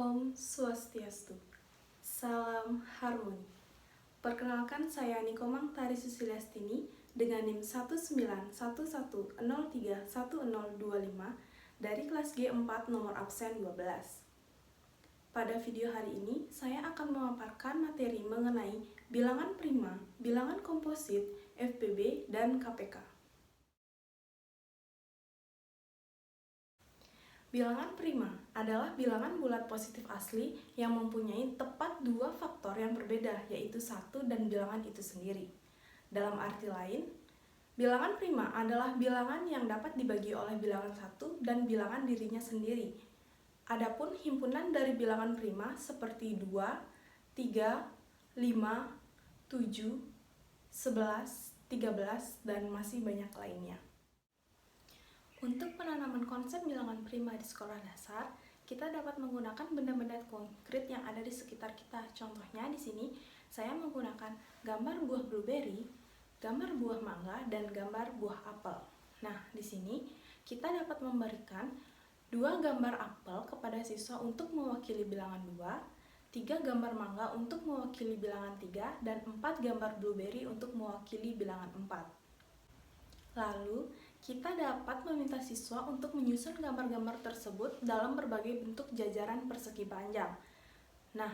Om Swastiastu. Salam Harmoni. Perkenalkan, saya Nikomang Tari Susilastini dengan NIM 1911031025 dari kelas G4 nomor absen 12. Pada video hari ini, saya akan memaparkan materi mengenai bilangan prima, bilangan komposit, FPB, dan KPK. Bilangan prima adalah bilangan bulat positif asli yang mempunyai tepat dua faktor yang berbeda, yaitu 1 dan bilangan itu sendiri. Dalam arti lain, bilangan prima adalah bilangan yang dapat dibagi oleh bilangan 1 dan bilangan dirinya sendiri. Adapun himpunan dari bilangan prima seperti 2, 3, 5, 7, 11, 13, dan masih banyak lainnya. Untuk penanaman konsep bilangan prima di sekolah dasar, kita dapat menggunakan benda-benda konkret yang ada di sekitar kita. Contohnya di sini saya menggunakan gambar buah blueberry, gambar buah mangga, dan gambar buah apel. Nah, di sini kita dapat memberikan 2 gambar apel kepada siswa untuk mewakili bilangan 2, 3 gambar mangga untuk mewakili bilangan 3, dan 4 gambar blueberry untuk mewakili bilangan 4. Lalu, kita dapat meminta siswa untuk menyusun gambar-gambar tersebut dalam berbagai bentuk jajaran persegi panjang. Nah,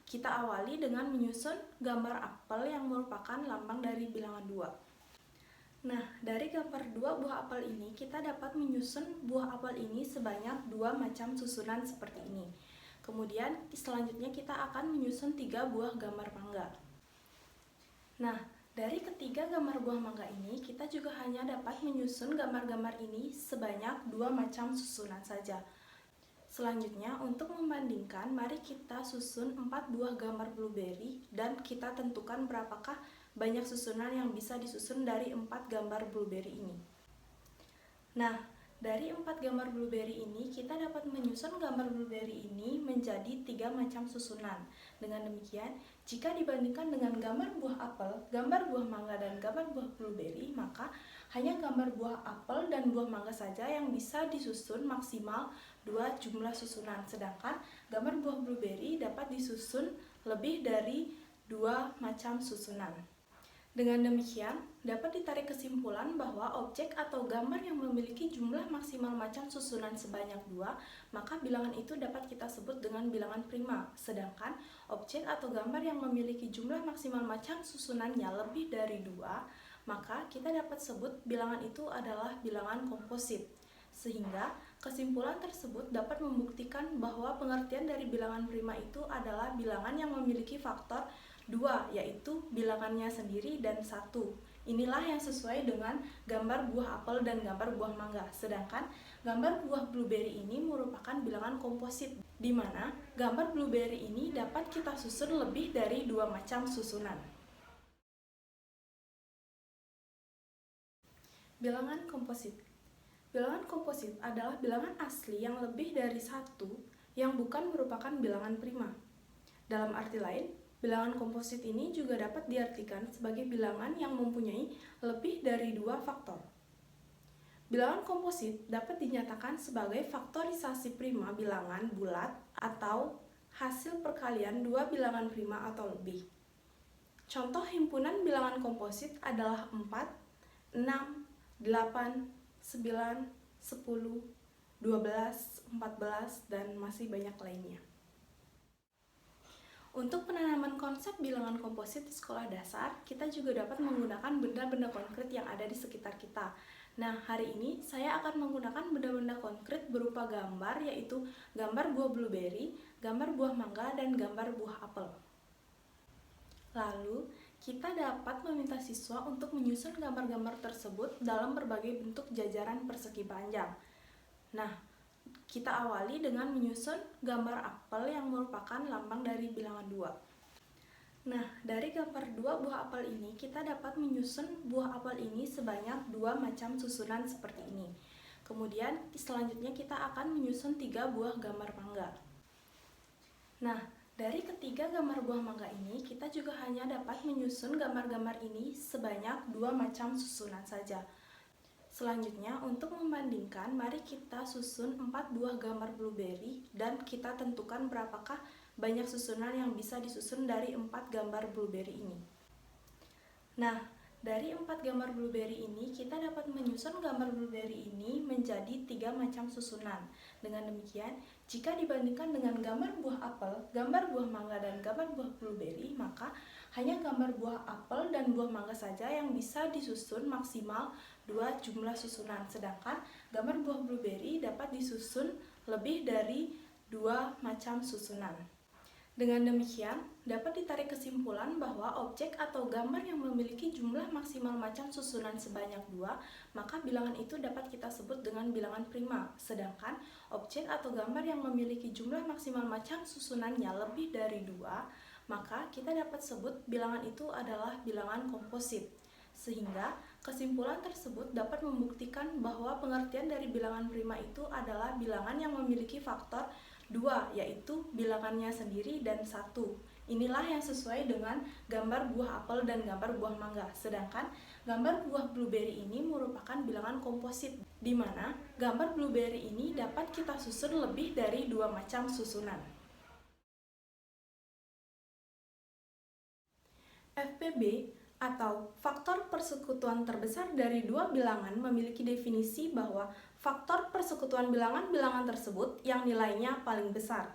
kita awali dengan menyusun gambar apel yang merupakan lambang dari bilangan 2. Nah, dari gambar 2 buah apel ini, kita dapat menyusun buah apel ini sebanyak 2 macam susunan seperti ini. Kemudian, selanjutnya kita akan menyusun 3 buah gambar mangga. Nah, dari ketiga gambar buah mangga ini, kita juga hanya dapat menyusun gambar-gambar ini sebanyak 2 macam susunan saja. Selanjutnya, untuk membandingkan, mari kita susun 4 buah gambar blueberry dan kita tentukan berapakah banyak susunan yang bisa disusun dari 4 gambar blueberry ini. Nah, dari 4 gambar blueberry ini, kita dapat menyusun gambar blueberry ini menjadi 3 macam susunan. Dengan demikian, jika dibandingkan dengan gambar buah apel, gambar buah mangga, dan gambar buah blueberry, maka hanya gambar buah apel dan buah mangga saja yang bisa disusun maksimal 2 jumlah susunan. Sedangkan gambar buah blueberry dapat disusun lebih dari 2 macam susunan. Dengan demikian, dapat ditarik kesimpulan bahwa objek atau gambar yang memiliki jumlah maksimal macam susunan sebanyak 2, maka bilangan itu dapat kita sebut dengan bilangan prima. Sedangkan objek atau gambar yang memiliki jumlah maksimal macam susunannya lebih dari 2, maka kita dapat sebut bilangan itu adalah bilangan komposit. Sehingga kesimpulan tersebut dapat membuktikan bahwa pengertian dari bilangan prima itu adalah bilangan yang memiliki faktor 2, yaitu bilangannya sendiri dan 1. Inilah yang sesuai dengan gambar buah apel dan gambar buah mangga. Sedangkan gambar buah blueberry ini merupakan bilangan komposit, di mana gambar blueberry ini dapat kita susun lebih dari 2 macam susunan. Bilangan komposit. Bilangan komposit adalah bilangan asli yang lebih dari 1 yang bukan merupakan bilangan prima. Dalam arti lain, bilangan komposit ini juga dapat diartikan sebagai bilangan yang mempunyai lebih dari 2 faktor. Bilangan komposit dapat dinyatakan sebagai faktorisasi prima bilangan bulat atau hasil perkalian 2 bilangan prima atau lebih. Contoh himpunan bilangan komposit adalah 4, 6, 8, 9, 10, 12, 14, dan masih banyak lainnya. Untuk penanaman konsep bilangan komposit di sekolah dasar, kita juga dapat menggunakan benda-benda konkret yang ada di sekitar kita. Nah, hari ini saya akan menggunakan benda-benda konkret berupa gambar, yaitu gambar buah blueberry, gambar buah mangga, dan gambar buah apel. Lalu, kita dapat meminta siswa untuk menyusun gambar-gambar tersebut dalam berbagai bentuk jajaran persegi panjang. Nah, kita awali dengan menyusun gambar apel yang merupakan lambang dari bilangan 2. Nah, dari gambar 2 buah apel ini, kita dapat menyusun buah apel ini sebanyak 2 macam susunan seperti ini. Kemudian, selanjutnya kita akan menyusun 3 buah gambar mangga. Nah, dari ketiga gambar buah mangga ini, kita juga hanya dapat menyusun gambar-gambar ini sebanyak 2 macam susunan saja. Selanjutnya, untuk membandingkan, mari kita susun 4 buah gambar blueberry dan kita tentukan berapakah banyak susunan yang bisa disusun dari 4 gambar blueberry ini. Nah, dari 4 gambar blueberry ini, kita dapat menyusun gambar blueberry ini menjadi 3 macam susunan. Dengan demikian, jika dibandingkan dengan gambar buah apel, gambar buah mangga, dan gambar buah blueberry, maka hanya gambar buah apel dan buah mangga saja yang bisa disusun maksimal 2 jumlah susunan. Sedangkan gambar buah blueberry dapat disusun lebih dari 2 macam susunan. Dengan demikian, dapat ditarik kesimpulan bahwa objek atau gambar yang memiliki jumlah maksimal macam susunan sebanyak 2, maka bilangan itu dapat kita sebut dengan bilangan prima. Sedangkan objek atau gambar yang memiliki jumlah maksimal macam susunannya lebih dari 2, maka kita dapat sebut bilangan itu adalah bilangan komposit. Sehingga kesimpulan tersebut dapat membuktikan bahwa pengertian dari bilangan prima itu adalah bilangan yang memiliki faktor 2, yaitu bilangannya sendiri dan 1. Inilah yang sesuai dengan gambar buah apel dan gambar buah mangga. Sedangkan gambar buah blueberry ini merupakan bilangan komposit, di mana gambar blueberry ini dapat kita susun lebih dari 2 macam susunan. FPB atau faktor persekutuan terbesar dari dua bilangan memiliki definisi bahwa faktor persekutuan bilangan-bilangan tersebut yang nilainya paling besar.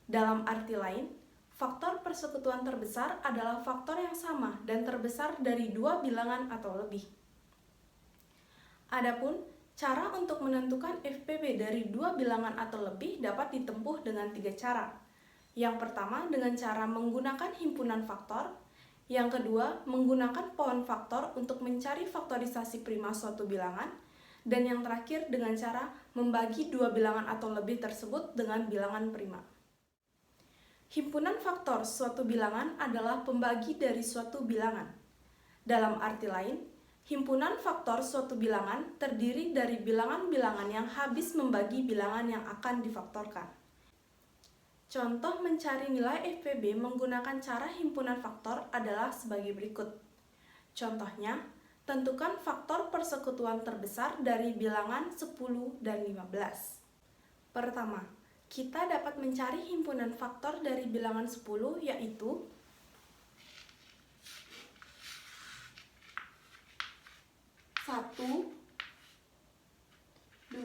Dalam arti lain, faktor persekutuan terbesar adalah faktor yang sama dan terbesar dari dua bilangan atau lebih. Adapun cara untuk menentukan FPB dari dua bilangan atau lebih dapat ditempuh dengan 3 cara. Yang pertama dengan cara menggunakan himpunan faktor. Yang kedua, menggunakan pohon faktor untuk mencari faktorisasi prima suatu bilangan. Dan yang terakhir, dengan cara membagi dua bilangan atau lebih tersebut dengan bilangan prima. Himpunan faktor suatu bilangan adalah pembagi dari suatu bilangan. Dalam arti lain, himpunan faktor suatu bilangan terdiri dari bilangan-bilangan yang habis membagi bilangan yang akan difaktorkan. Contoh mencari nilai FPB menggunakan cara himpunan faktor adalah sebagai berikut. Contohnya, tentukan faktor persekutuan terbesar dari bilangan 10 dan 15. Pertama, kita dapat mencari himpunan faktor dari bilangan 10 yaitu 1, 2,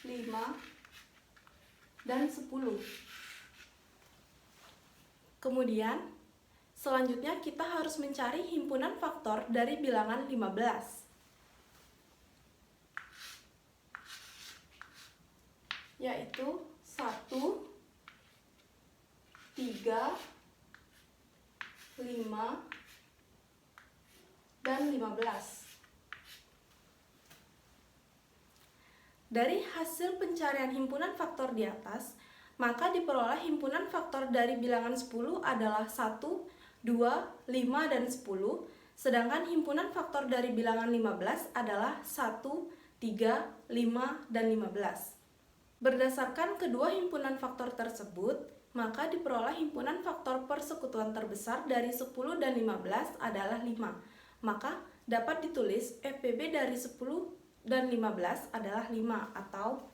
5, dan 10. Kemudian, selanjutnya kita harus mencari himpunan faktor dari bilangan 15. Yaitu 1, 3, 5, dan 15. Dari hasil pencarian himpunan faktor di atas, maka diperoleh himpunan faktor dari bilangan 10 adalah 1, 2, 5, dan 10, sedangkan himpunan faktor dari bilangan 15 adalah 1, 3, 5, dan 15. Berdasarkan kedua himpunan faktor tersebut, maka diperoleh himpunan faktor persekutuan terbesar dari 10 dan 15 adalah 5. Maka dapat ditulis FPB dari 10 dan 15 adalah 5 atau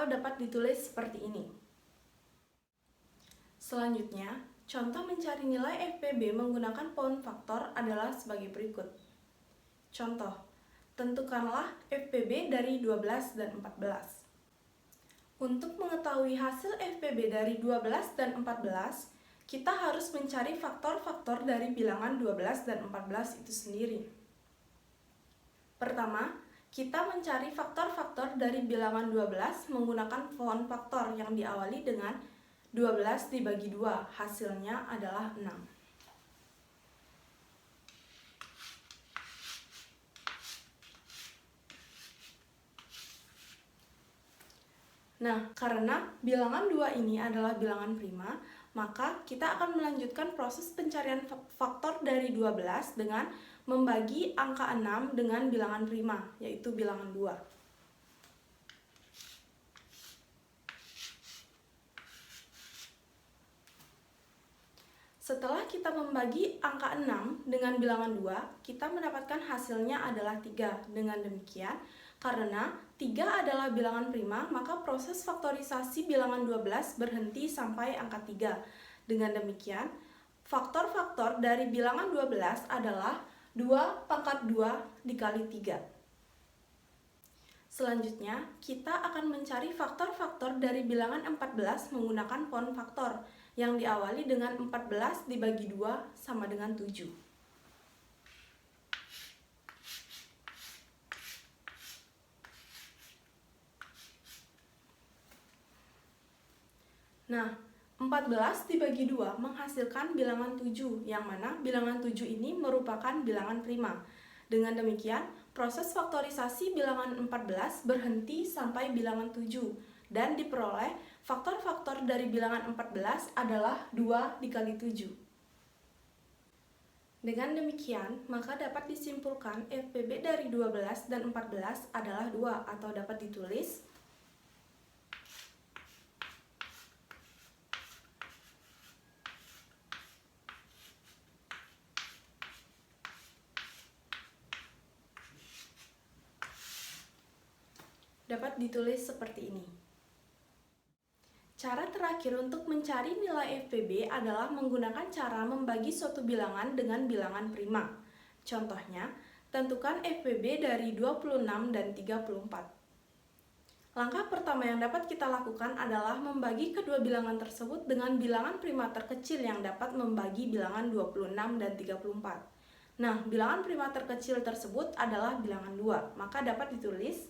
dapat ditulis seperti ini. Selanjutnya, contoh mencari nilai FPB menggunakan pohon faktor adalah sebagai berikut. Contoh, tentukanlah FPB dari 12 dan 14. Untuk mengetahui hasil FPB dari 12 dan 14, kita harus mencari faktor-faktor dari bilangan 12 dan 14 itu sendiri. Pertama, kita mencari faktor-faktor dari bilangan 12 menggunakan pohon faktor yang diawali dengan 12 dibagi 2, hasilnya adalah 6. Nah, karena bilangan 2 ini adalah bilangan prima, maka kita akan melanjutkan proses pencarian faktor dari 12 dengan membagi angka 6 dengan bilangan prima, yaitu bilangan 2. Setelah kita membagi angka 6 dengan bilangan 2, kita mendapatkan hasilnya adalah 3. Dengan demikian, karena 3 adalah bilangan prima, maka proses faktorisasi bilangan 12 berhenti sampai angka 3. Dengan demikian, faktor-faktor dari bilangan 12 adalah 2 pangkat 2 dikali 3. Selanjutnya, kita akan mencari faktor-faktor dari bilangan 14 menggunakan poin faktor, yang diawali dengan 14 dibagi 2 sama dengan 7. Nah, 14 dibagi 2 menghasilkan bilangan 7, yang mana bilangan 7 ini merupakan bilangan prima. Dengan demikian, proses faktorisasi bilangan 14 berhenti sampai bilangan 7, dan diperoleh faktor-faktor dari bilangan 14 adalah 2 dikali 7. Dengan demikian, maka dapat disimpulkan FPB dari 12 dan 14 adalah 2, atau dapat ditulis seperti ini. Cara terakhir untuk mencari nilai FPB adalah menggunakan cara membagi suatu bilangan dengan bilangan prima. Contohnya, tentukan FPB dari 26 dan 34. Langkah pertama yang dapat kita lakukan adalah membagi kedua bilangan tersebut dengan bilangan prima terkecil yang dapat membagi bilangan 26 dan 34. Nah, bilangan prima terkecil tersebut adalah bilangan 2, maka dapat ditulis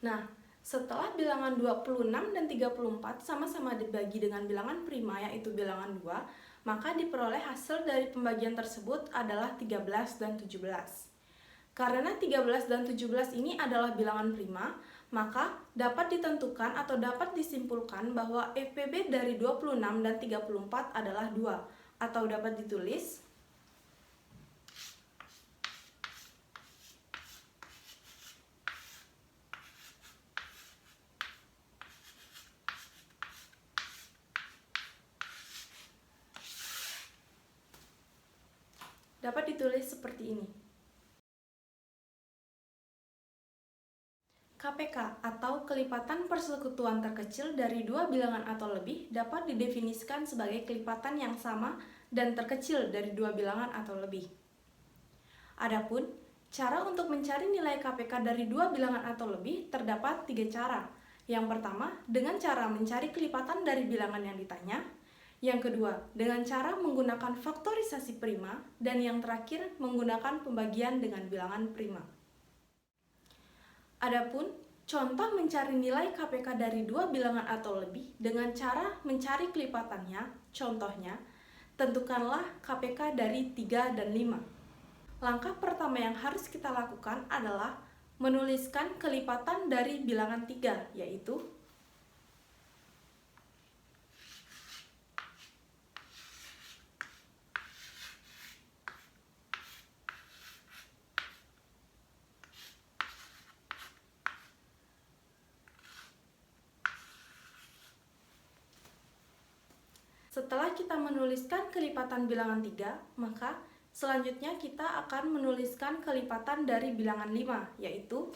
Nah, setelah bilangan 26 dan 34 sama-sama dibagi dengan bilangan prima, yaitu bilangan 2, maka diperoleh hasil dari pembagian tersebut adalah 13 dan 17. Karena 13 dan 17 ini adalah bilangan prima, maka dapat ditentukan atau dapat disimpulkan bahwa FPB dari 26 dan 34 adalah 2, atau dapat ditulis seperti ini. KPK atau kelipatan persekutuan terkecil dari dua bilangan atau lebih dapat didefinisikan sebagai kelipatan yang sama dan terkecil dari dua bilangan atau lebih. Adapun cara untuk mencari nilai KPK dari dua bilangan atau lebih terdapat 3 cara. Yang pertama, dengan cara mencari kelipatan dari bilangan yang ditanya. Yang kedua, dengan cara menggunakan faktorisasi prima. Dan yang terakhir, menggunakan pembagian dengan bilangan prima. Adapun contoh mencari nilai KPK dari dua bilangan atau lebih dengan cara mencari kelipatannya, contohnya, tentukanlah KPK dari 3 dan 5. Langkah pertama yang harus kita lakukan adalah menuliskan kelipatan dari bilangan 3, yaitu setelah kita menuliskan kelipatan bilangan 3, maka selanjutnya kita akan menuliskan kelipatan dari bilangan 5, yaitu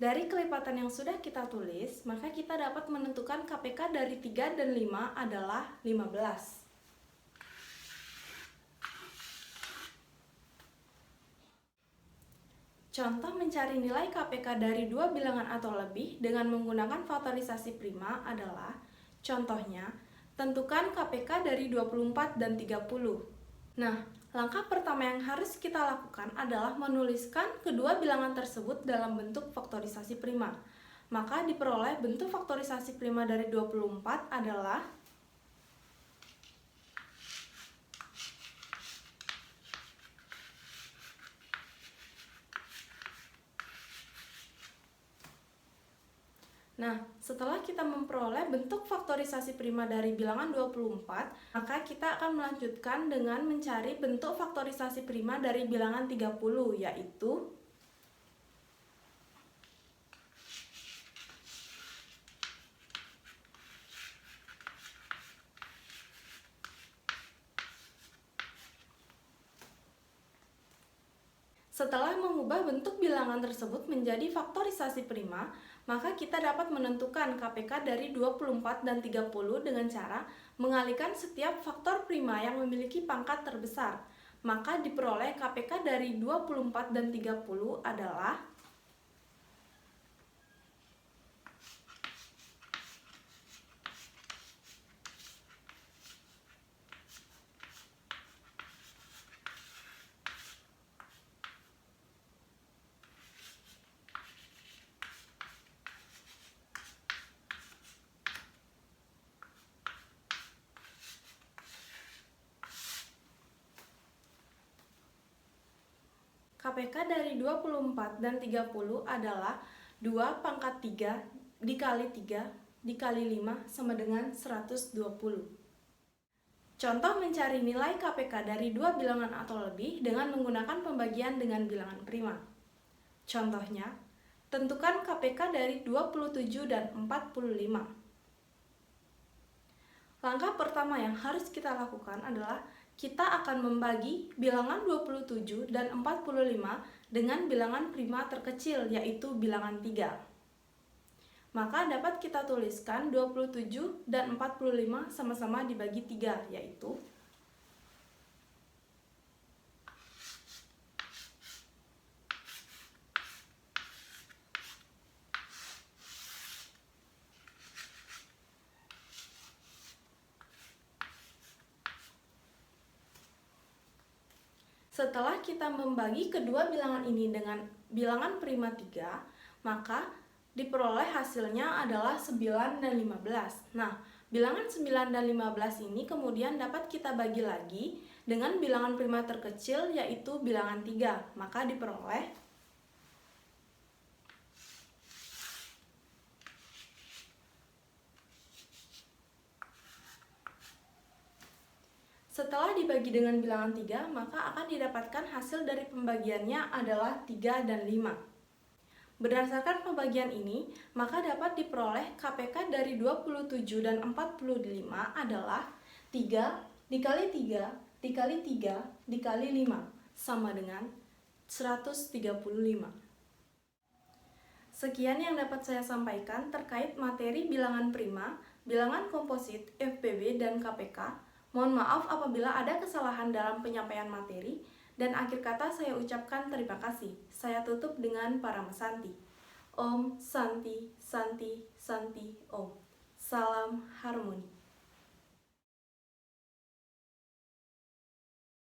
dari kelipatan yang sudah kita tulis, maka kita dapat menentukan KPK dari 3 dan 5 adalah 15. Contoh mencari nilai KPK dari dua bilangan atau lebih dengan menggunakan faktorisasi prima adalah, contohnya, Tentukan KPK dari 24 dan 30. Nah, langkah pertama yang harus kita lakukan adalah menuliskan kedua bilangan tersebut dalam bentuk faktorisasi prima. Maka diperoleh bentuk faktorisasi prima dari 24 adalah Nah, setelah kita memperoleh bentuk faktorisasi prima dari bilangan 24, maka kita akan melanjutkan dengan mencari bentuk faktorisasi prima dari bilangan 30, yaitu setelah mengubah bentuk bilangan tersebut menjadi faktorisasi prima, maka kita dapat menentukan KPK dari 24 dan 30 dengan cara mengalihkan setiap faktor prima yang memiliki pangkat terbesar. Maka diperoleh KPK dari 24 dan 30 adalah KPK dari 24 dan 30 adalah 2 pangkat 3 dikali 3 dikali 5 sama dengan 120. Contoh mencari nilai KPK dari dua bilangan atau lebih dengan menggunakan pembagian dengan bilangan prima. Contohnya, tentukan KPK dari 27 dan 45. Langkah pertama yang harus kita lakukan adalah kita akan membagi bilangan 27 dan 45 dengan bilangan prima terkecil, yaitu bilangan 3. Maka dapat kita tuliskan 27 dan 45 sama-sama dibagi 3, yaitu setelah kita membagi kedua bilangan ini dengan bilangan prima 3, maka diperoleh hasilnya adalah 9 dan 15. Nah, bilangan 9 dan 15 ini kemudian dapat kita bagi lagi dengan bilangan prima terkecil, yaitu bilangan 3. Maka diperoleh setelah dibagi dengan bilangan 3, maka akan didapatkan hasil dari pembagiannya adalah 3 dan 5. Berdasarkan pembagian ini, maka dapat diperoleh KPK dari 27 dan 45 adalah 3 dikali 3 dikali 3 dikali 5 sama dengan 135. Sekian yang dapat saya sampaikan terkait materi bilangan prima, bilangan komposit, FPB, dan KPK. Mohon maaf apabila ada kesalahan dalam penyampaian materi, dan akhir kata saya ucapkan terima kasih. Saya tutup dengan Paramasanti. Om Santi Santi Santi Om. Salam harmoni.